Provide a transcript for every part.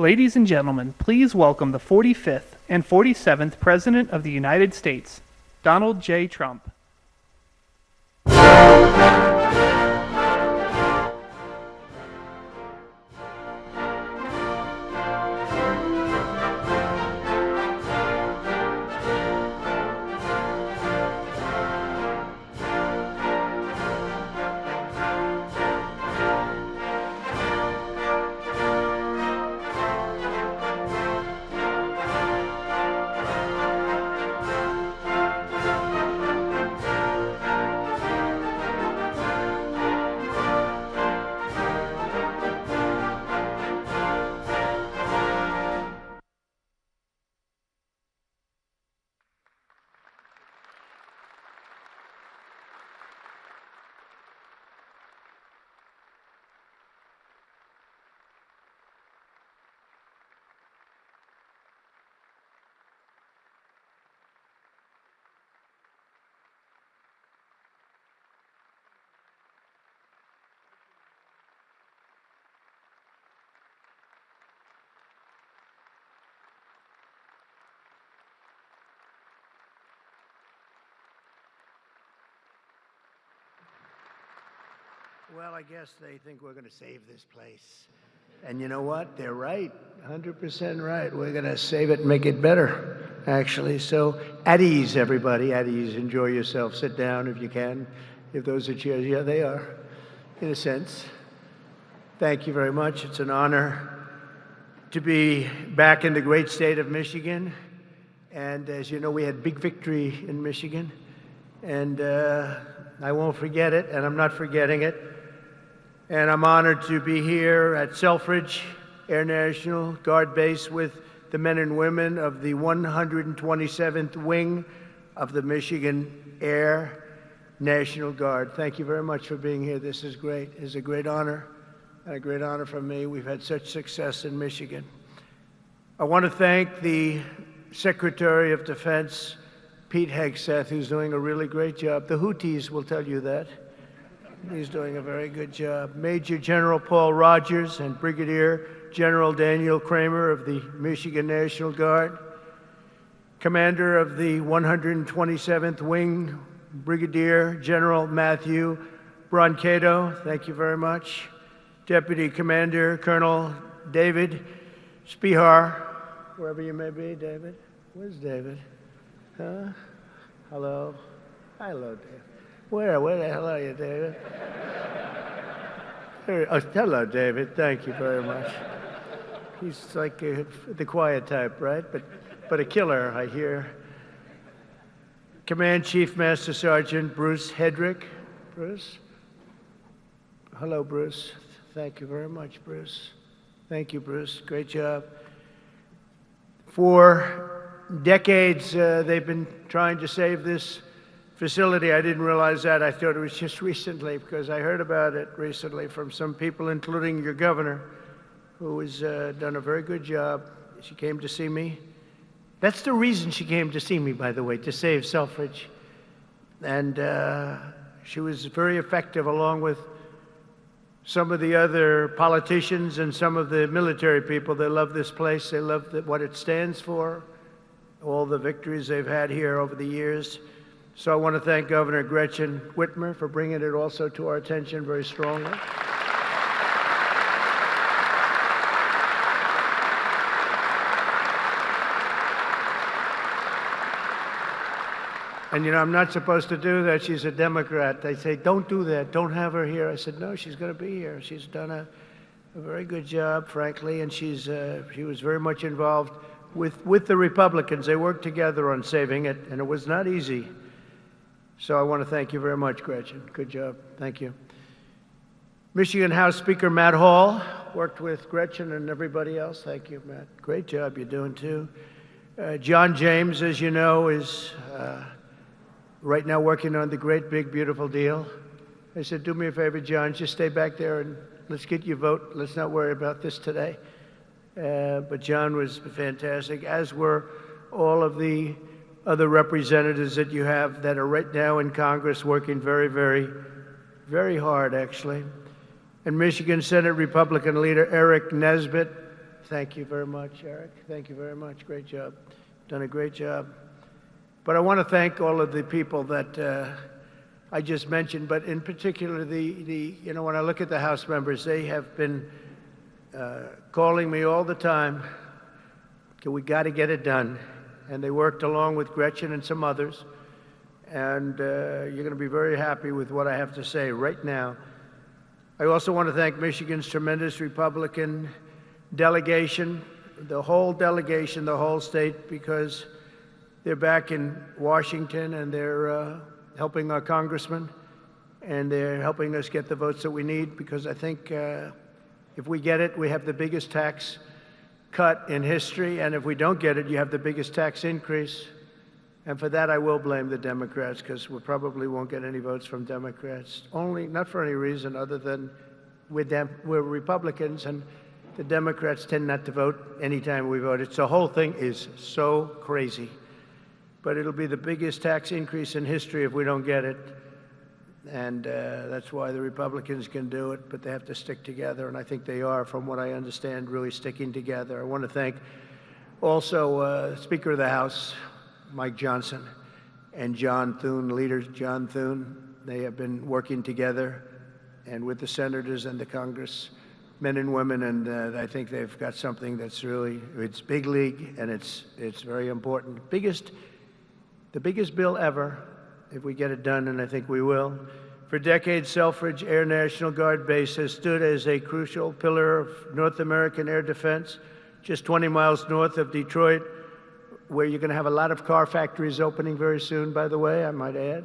Ladies and gentlemen, please welcome the 45th and 47th President of the United States, Donald J. Trump. Well, I guess they think we're going to save this place. And you know what? They're right. 100% right. We're going to save it and make it better, actually. So at ease, everybody. At ease. Enjoy yourself. Sit down if you can. If those are chairs. Yeah, they are, in a sense. Thank you very much. It's an honor to be back in the great state of Michigan. And as you know, we had big victory in Michigan. And I won't forget it, and I'm not forgetting it. And I'm honored to be here at Selfridge Air National Guard Base with the men and women of the 127th Wing of the Michigan Air National Guard. Thank you very much for being here. This is great. It's a great honor, and a great honor for me. We've had such success in Michigan. I want to thank the Secretary of Defense, Pete Hegseth, who's doing a really great job. The Houthis will tell you that. He's doing a very good job. Major General Paul Rogers and Brigadier General Daniel Kramer of the Michigan National Guard. Commander of the 127th Wing, Brigadier General Matthew Brancato, thank you very much. Deputy Commander Colonel David Spihar, wherever you may be, David. Where's David? Huh? Hello? Hello, David. Where the hell are you, David? Oh, hello, David. Thank you very much. He's like the quiet type, right? But a killer, I hear. Command Chief Master Sergeant Bruce Hedrick. Bruce? Hello, Bruce. Thank you very much, Bruce. Thank you, Bruce. Great job. For decades, they've been trying to save this facility. I didn't realize that. I thought it was just recently, because I heard about it recently from some people, including your governor, who has done a very good job. She came to see me. That's the reason she came to see me, by the way, to save Selfridge. And she was very effective, along with some of the other politicians and some of the military people. They love this place. They love what it stands for, all the victories they've had here over the years. So I want to thank Governor Gretchen Whitmer for bringing it also to our attention very strongly. And you know, I'm not supposed to do that. She's a Democrat. They say, don't do that. Don't have her here. I said, no, she's going to be here. She's done a very good job, frankly, and she was very much involved with the Republicans. They worked together on saving it, and it was not easy. So I want to thank you very much, Gretchen. Good job. Thank you. Michigan House Speaker Matt Hall worked with Gretchen and everybody else. Thank you, Matt. Great job you're doing, too. John James, as you know, is right now working on the great, big, beautiful deal. I said, do me a favor, John, just stay back there and let's get your vote. Let's not worry about this today. But John was fantastic, as were all of the other representatives that you have that are right now in Congress working very, very, very hard, actually. And Michigan Senate Republican leader Eric Nesbitt, Thank you very much, Eric. Thank you very much. Great job. Done a great job. But I want to thank all of the people that I just mentioned, but in particular, when I look at the House members, they have been calling me all the time, we got to get it done. And they worked along with Gretchen and some others. And you're going to be very happy with what I have to say right now. I also want to thank Michigan's tremendous Republican delegation, the whole delegation, the whole state, because they're back in Washington and they're helping our congressman, and they're helping us get the votes that we need, because I think if we get it, we have the biggest tax cut in history, and if we don't get it, you have the biggest tax increase. And for that, I will blame the Democrats, because we probably won't get any votes from Democrats, not for any reason other than we're Republicans, and the Democrats tend not to vote anytime we vote. The whole thing is so crazy. But it'll be the biggest tax increase in history if we don't get it. And that's why the Republicans can do it, but they have to stick together, and I think they are, from what I understand, really sticking together. I want to thank also Speaker of the House, Mike Johnson, and John Thune, leader John Thune. They have been working together, and with the senators and the Congress, men and women, and I think they've got something that's really, it's big league, and it's very important. The biggest bill ever, if we get it done, and I think we will. For decades, Selfridge Air National Guard base has stood as a crucial pillar of North American air defense, just 20 miles north of Detroit, where you're going to have a lot of car factories opening very soon, by the way, I might add,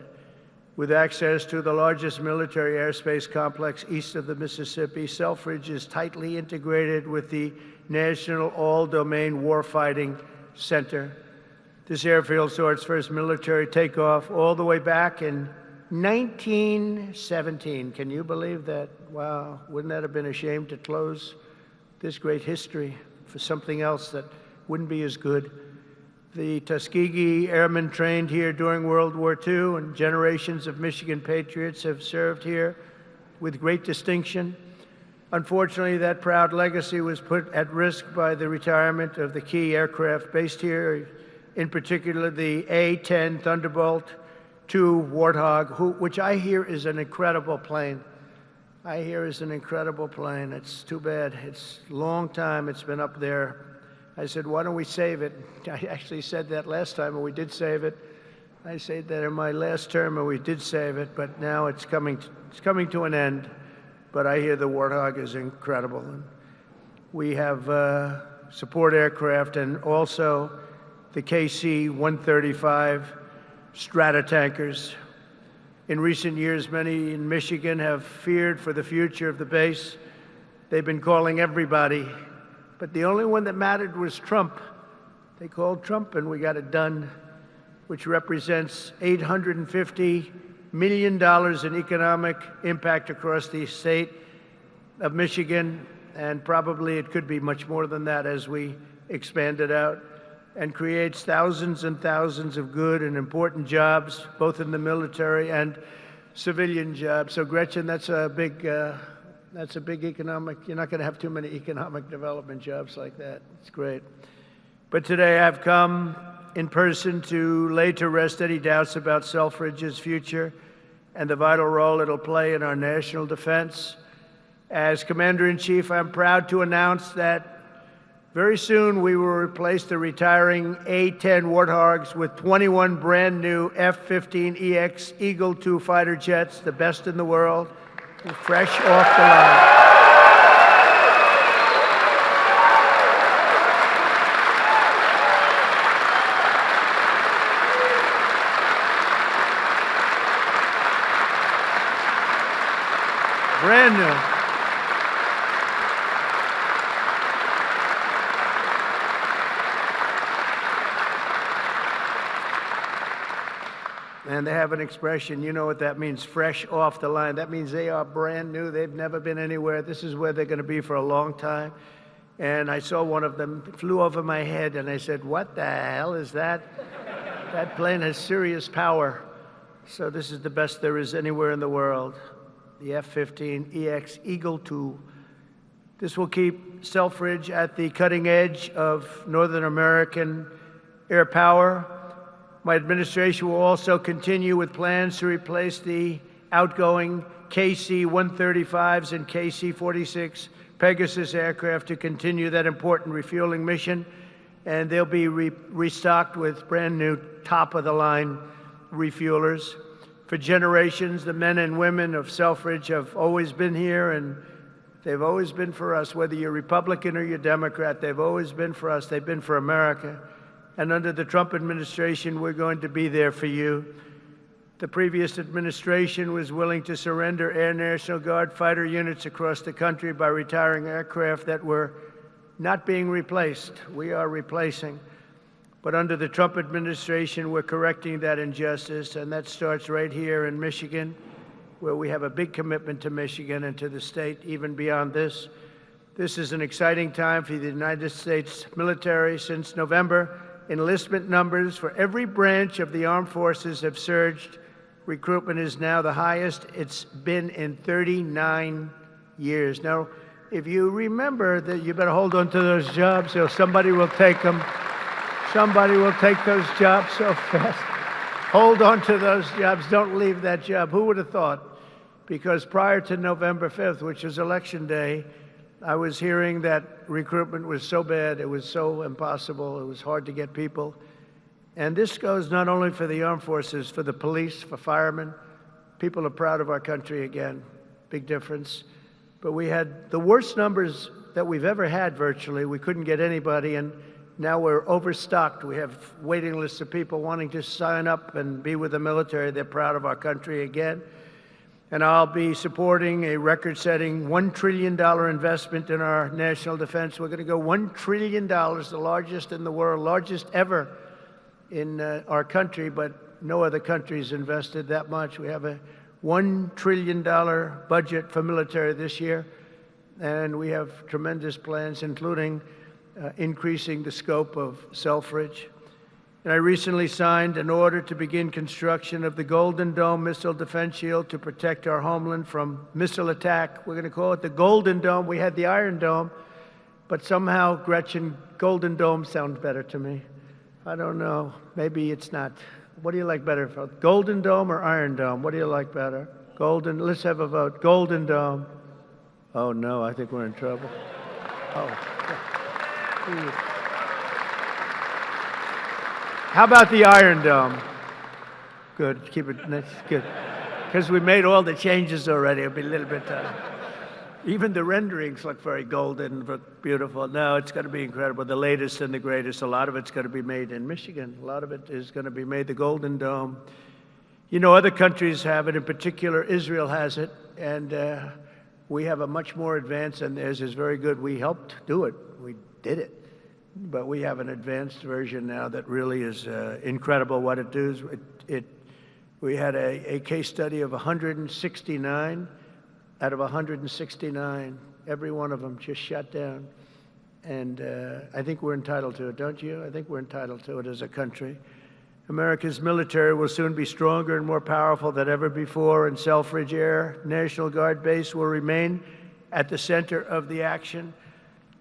with access to the largest military airspace complex east of the Mississippi. Selfridge is tightly integrated with the National All-Domain Warfighting Center. This airfield saw its first military takeoff all the way back in 1917. Can you believe that? Wow, wouldn't that have been a shame to close this great history for something else that wouldn't be as good? The Tuskegee Airmen trained here during World War II, and generations of Michigan patriots have served here with great distinction. Unfortunately, that proud legacy was put at risk by the retirement of the key aircraft based here, in particular the A-10 Thunderbolt II Warthog, which I hear is an incredible plane. It's too bad. It's a long time it's been up there. I said, why don't we save it? I actually said that last time, and we did save it. I said that in my last term, and we did save it, but now it's coming to an end. But I hear the Warthog is incredible. And we have support aircraft, and also the KC-135 Stratotankers. In recent years, many in Michigan have feared for the future of the base. They've been calling everybody, but the only one that mattered was Trump. They called Trump, and we got it done, which represents $850 million in economic impact across the state of Michigan, and probably it could be much more than that as we expand it out, and creates thousands and thousands of good and important jobs, both in the military and civilian jobs. So Gretchen, that's a big economic, you're not going to have too many economic development jobs like that. It's great. But today I've come in person to lay to rest any doubts about Selfridge's future and the vital role it'll play in our national defense. As Commander-in-Chief, I'm proud to announce that very soon we will replace the retiring A-10 Warthogs with 21 brand new F-15EX Eagle II fighter jets, the best in the world, fresh off the line. Brand new. And they have an expression, you know what that means, fresh off the line. That means they are brand new. They've never been anywhere. This is where they're going to be for a long time. And I saw one of them flew over my head, and I said, what the hell is that? That plane has serious power. So this is the best there is anywhere in the world. The F-15EX Eagle II. This will keep Selfridge at the cutting edge of Northern American air power. My administration will also continue with plans to replace the outgoing KC-135s and KC-46 Pegasus aircraft to continue that important refueling mission. And they'll be restocked with brand new top-of-the-line refuelers. For generations, the men and women of Selfridge have always been here, and they've always been for us. Whether you're Republican or you're Democrat, they've always been for us. They've been for America. And under the Trump administration, we're going to be there for you. The previous administration was willing to surrender Air National Guard fighter units across the country by retiring aircraft that were not being replaced. We are replacing. But under the Trump administration, we're correcting that injustice, and that starts right here in Michigan, where we have a big commitment to Michigan and to the state, even beyond this. This is an exciting time for the United States military. Since November, enlistment numbers for every branch of the armed forces have surged. Recruitment is now the highest it's been in 39 years. Now, if you remember that, you better hold on to those jobs, or somebody will take them. Somebody will take those jobs so fast. Hold on to those jobs. Don't leave that job. Who would have thought? Because prior to November 5th, which is Election Day, I was hearing that recruitment was so bad, it was so impossible, it was hard to get people. And this goes not only for the armed forces, for the police, for firemen. People are proud of our country again. Big difference. But we had the worst numbers that we've ever had virtually. We couldn't get anybody, and now we're overstocked. We have waiting lists of people wanting to sign up and be with the military. They're proud of our country again. And I'll be supporting a record-setting $1 trillion investment in our national defense. We're going to go $1 trillion, the largest in the world, largest ever in our country, but no other country's invested that much. We have a $1 trillion budget for military this year, and we have tremendous plans, including increasing the scope of Selfridge. And I recently signed an order to begin construction of the Golden Dome missile defense shield to protect our homeland from missile attack. We're going to call it the Golden Dome. We had the Iron Dome, but somehow, Gretchen, Golden Dome sounds better to me. I don't know. Maybe it's not. What do you like better? Golden Dome or Iron Dome? What do you like better? Golden. Let's have a vote. Golden Dome. Oh, no. I think we're in trouble. Oh. How about the Iron Dome? Good. Keep it. That's good. Because we made all the changes already. It'll be a little bit. Even the renderings look very golden, but beautiful. No, it's going to be incredible. The latest and the greatest. A lot of it's going to be made in Michigan. A lot of it is going to be made the Golden Dome. You know, other countries have it. In particular, Israel has it. And we have a much more advanced, and theirs is very good. We helped do it. We did it. But we have an advanced version now that really is incredible what it does. We had a case study of 169. Out of 169, every one of them just shut down. And I think we're entitled to it, don't you? I think we're entitled to it as a country. America's military will soon be stronger and more powerful than ever before, and Selfridge Air National Guard base will remain at the center of the action.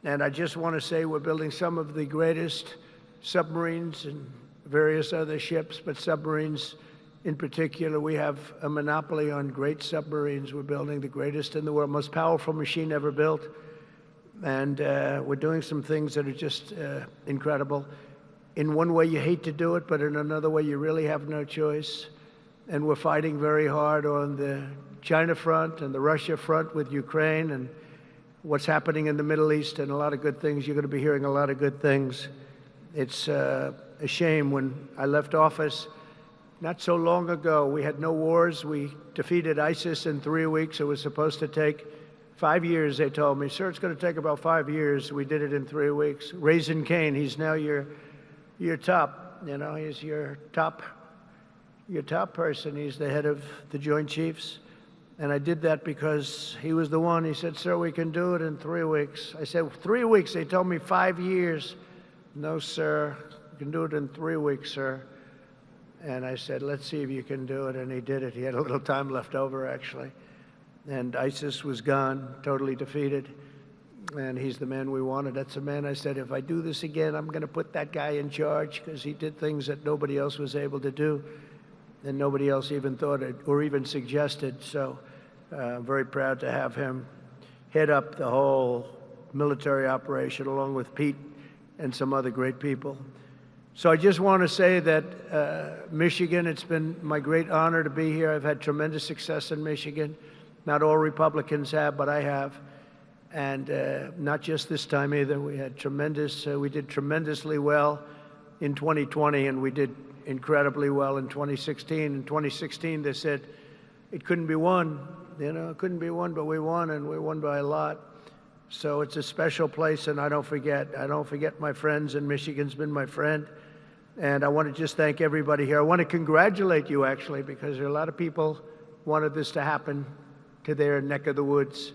And I just want to say we're building some of the greatest submarines and various other ships, but submarines in particular, we have a monopoly on great submarines. We're building the greatest in the world, most powerful machine ever built. And we're doing some things that are just incredible. In one way, you hate to do it, but in another way, you really have no choice. And we're fighting very hard on the China front and the Russia front with Ukraine and what's happening in the Middle East, and a lot of good things. You're going to be hearing a lot of good things. It's a shame. When I left office not so long ago, we had no wars. We defeated ISIS in 3 weeks. It was supposed to take 5 years, they told me. Sir, it's going to take about 5 years. We did it in 3 weeks. Raising Cain, he's now your top, you know, he's your top person. He's the head of the Joint Chiefs. And I did that because he was the one. He said, sir, we can do it in 3 weeks. I said, 3 weeks? They told me 5 years. No, sir, you can do it in 3 weeks, sir. And I said, let's see if you can do it. And he did it. He had a little time left over, actually. And ISIS was gone, totally defeated. and he's the man we wanted. That's the man I said, if I do this again, I'm going to put that guy in charge, because he did things that nobody else was able to do, and nobody else even thought it or even suggested. So I'm very proud to have him head up the whole military operation along with Pete and some other great people. So I just want to say that Michigan, it's been my great honor to be here. I've had tremendous success in Michigan. Not all Republicans have, but I have. And not just this time either. We had we did tremendously well in 2020, and we did incredibly well in 2016. In 2016, they said it couldn't be won. It couldn't be won, but we won, and we won by a lot. So it's a special place, and I don't forget my friends, and Michigan's been my friend. And I want to just thank everybody here. I want to congratulate you, actually, because there are a lot of people wanted this to happen to their neck of the woods,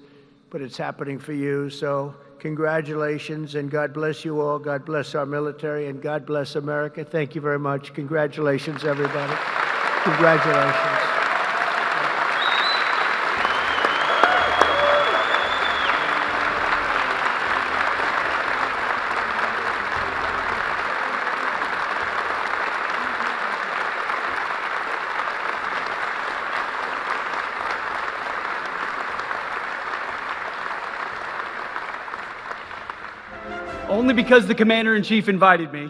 but it's happening for you. So congratulations, and God bless you all. God bless our military, and God bless America. Thank you very much. Congratulations, everybody. Congratulations. Only because the Commander-in-Chief invited me.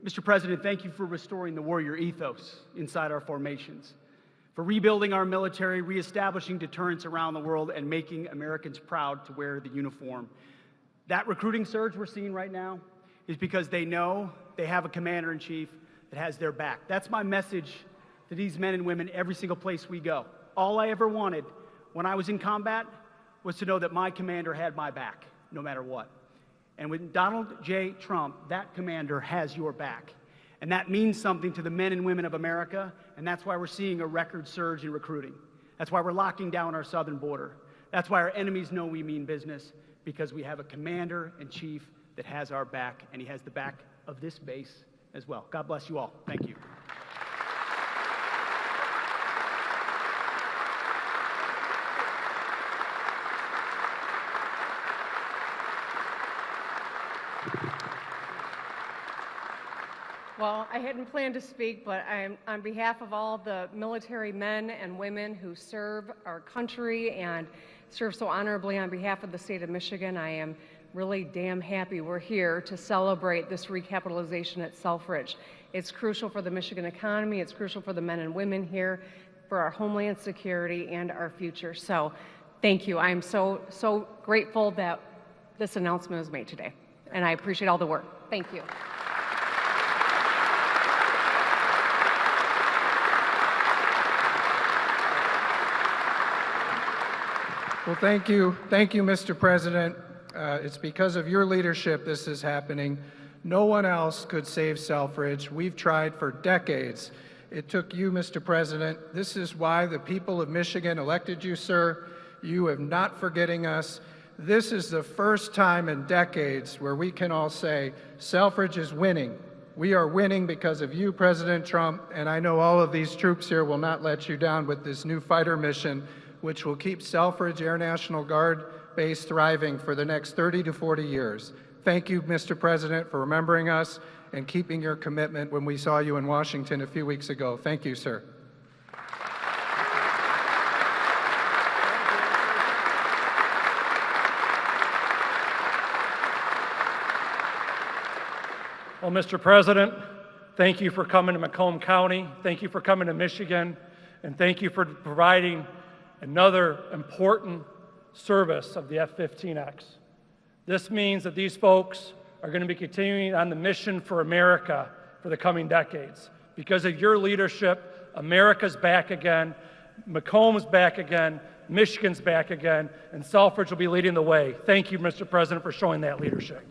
Mr. President, thank you for restoring the warrior ethos inside our formations, for rebuilding our military, reestablishing deterrence around the world, and making Americans proud to wear the uniform. That recruiting surge we're seeing right now is because they know they have a Commander-in-Chief that has their back. That's my message to these men and women every single place we go. All I ever wanted when I was in combat was to know that my commander had my back, no matter what. And with Donald J. Trump, that commander has your back. And that means something to the men and women of America, and that's why we're seeing a record surge in recruiting. That's why we're locking down our southern border. That's why our enemies know we mean business, because we have a Commander-in-Chief that has our back, and he has the back of this base as well. God bless you all. Thank you. Well, I hadn't planned to speak, but on behalf of all the military men and women who serve our country and serve so honorably on behalf of the state of Michigan, I am really damn happy we're here to celebrate this recapitalization at Selfridge. It's crucial for the Michigan economy, it's crucial for the men and women here, for our homeland security and our future. So thank you. I'm so grateful that this announcement was made today, and I appreciate all the work. Thank you. Well, thank you, Mr. President. It's because of your leadership this is happening. No one else could save Selfridge. We've tried for decades. It took you, Mr. President. This is why the people of Michigan elected you, sir. You have not forgetting us. This is the first time in decades where we can all say Selfridge is winning. We are winning because of you, President Trump, and I know all of these troops here will not let you down with this new fighter mission, which will keep Selfridge Air National Guard base thriving for the next 30 to 40 years. Thank you, Mr. President, for remembering us and keeping your commitment when we saw you in Washington a few weeks ago. Thank you, sir. Well, Mr. President, thank you for coming to Macomb County. Thank you for coming to Michigan. And thank you for providing another important service of the F-15X. This means that these folks are going to be continuing on the mission for America for the coming decades. Because of your leadership, America's back again, Macomb's back again, Michigan's back again, and Selfridge will be leading the way. Thank you, Mr. President, for showing that leadership.